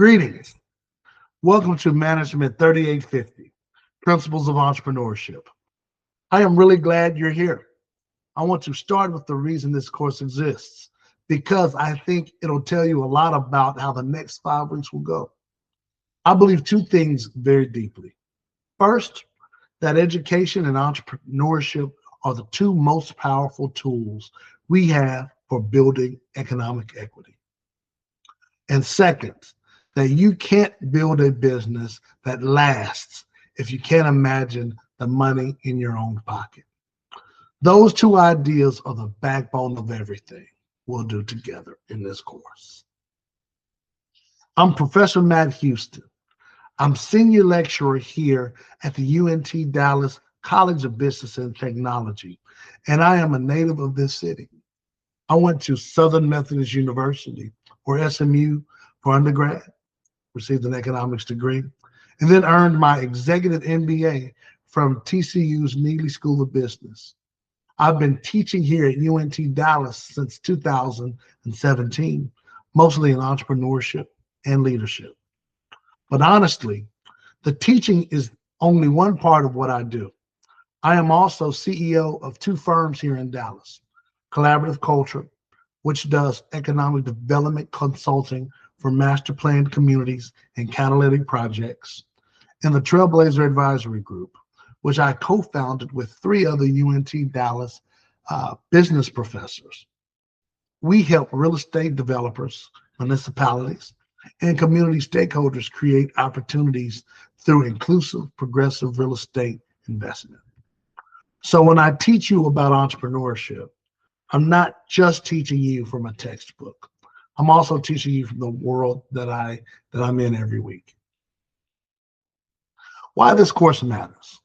Greetings. Welcome to Management 3850, Principles of Entrepreneurship. I am really glad you're here. I want to start with the reason this course exists, because I think it'll tell you a lot about how the next 5 weeks will go. I believe two things very deeply. First, that education and entrepreneurship are the two most powerful tools we have for building economic equity. And second, that you can't build a business that lasts if you can't imagine the money in your own pocket. Those two ideas are the backbone of everything we'll do together in this course. I'm Professor Matt Houston. I'm senior lecturer here at the UNT Dallas College of Business and Technology, and I am a native of this city. I went to Southern Methodist University, or SMU, for undergrad, received an economics degree, and then earned my executive MBA from TCU's Neely School of Business. I've been teaching here at UNT Dallas since 2017, mostly in entrepreneurship and leadership. But honestly, the teaching is only one part of what I do. I am also CEO of two firms here in Dallas, Collaborative Culture, which does economic development consulting for master planned communities and catalytic projects, and the Trailblazer Advisory Group, which I co-founded with 3 other UNT Dallas business professors. We help real estate developers, municipalities, and community stakeholders create opportunities through inclusive, progressive real estate investment. So when I teach you about entrepreneurship, I'm not just teaching you from a textbook. I'm also teaching you from the world that I'm in every week. Why this course matters.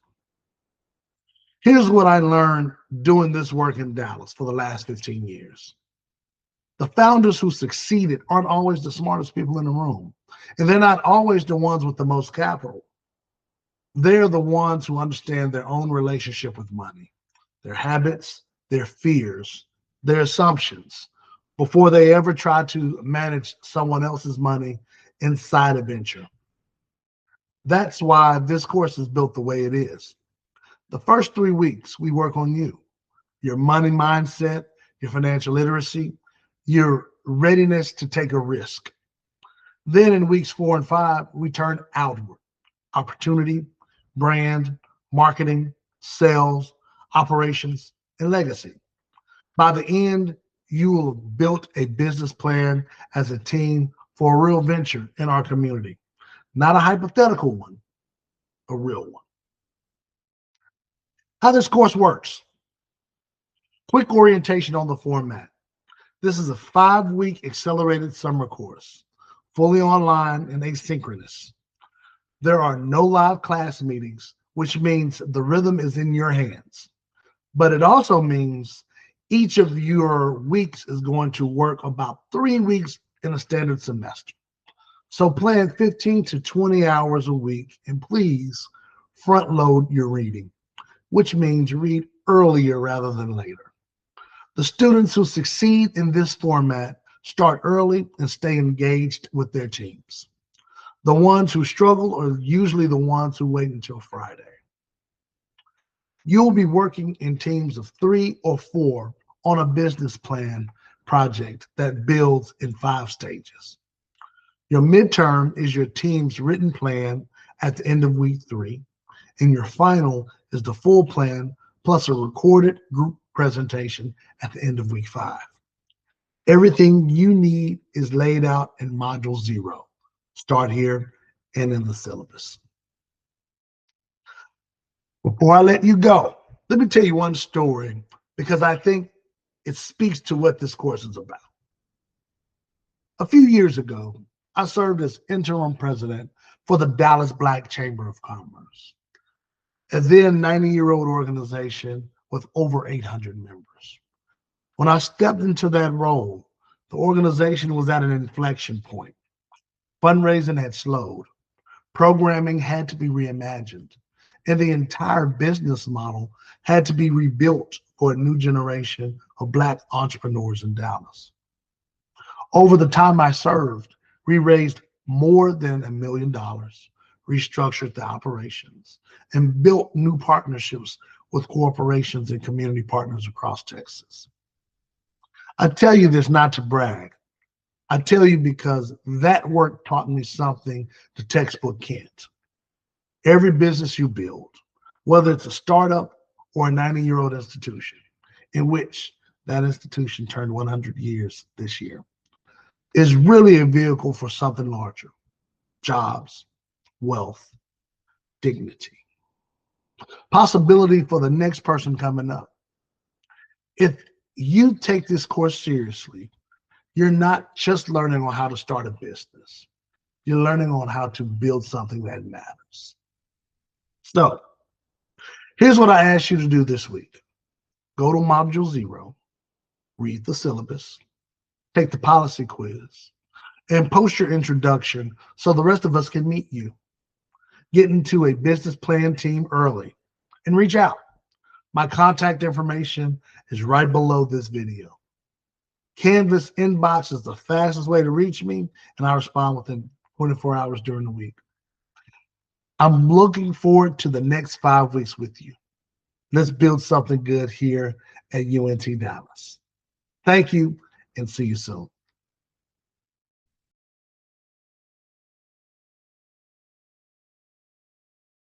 Here's what I learned doing this work in Dallas for the last 15 years. The founders who succeeded aren't always the smartest people in the room, and they're not always the ones with the most capital. They're the ones who understand their own relationship with money, their habits, their fears, their assumptions, before they ever try to manage someone else's money inside a venture. That's why this course is built the way it is. The first 3 weeks, we work on you, your money mindset, your financial literacy, your readiness to take a risk. Then in weeks 4 and 5, we turn outward, opportunity, brand, marketing, sales, operations, and legacy. By the end, you will have built a business plan as a team for a real venture in our community. Not a hypothetical one, a real one. How this course works. Quick orientation on the format. This is a 5-week accelerated summer course, fully online and asynchronous. There are no live class meetings, which means the rhythm is in your hands. But it also means each of your weeks is going to work about 3 weeks in a standard semester. So plan 15 to 20 hours a week, and please front load your reading, which means read earlier rather than later. The students who succeed in this format start early and stay engaged with their teams. The ones who struggle are usually the ones who wait until Friday. You'll be working in teams of 3 or 4 on a business plan project that builds in 5 stages. Your midterm is your team's written plan at the end of week 3, and your final is the full plan plus a recorded group presentation at the end of week 5. Everything you need is laid out in module 0. Start here and in the syllabus. Before I let you go, let me tell you one story, because I think it speaks to what this course is about. A few years ago, I served as interim president for the Dallas Black Chamber of Commerce, a then 90-year-old organization with over 800 members. When I stepped into that role, the organization was at an inflection point. Fundraising had slowed, programming had to be reimagined, and the entire business model had to be rebuilt for a new generation of Black entrepreneurs in Dallas. Over the time I served, we raised more than $1 million, restructured the operations, and built new partnerships with corporations and community partners across Texas. I tell you this not to brag. I tell you because that work taught me something the textbook can't. Every business you build, whether it's a startup or a 90-year-old institution, in which that institution turned 100 years this year, is really a vehicle for something larger: jobs, wealth, dignity, possibility for the next person coming up. If you take this course seriously, you're not just learning on how to start a business. You're learning on how to build something that matters. So here's what I ask you to do this week. Go to Module 0, read the syllabus, take the policy quiz, and post your introduction so the rest of us can meet you. Get into a business plan team early and reach out. My contact information is right below this video. Canvas inbox is the fastest way to reach me, and I respond within 24 hours during the week. I'm looking forward to the next 5 weeks with you. Let's build something good here at UNT Dallas. Thank you, and see you soon.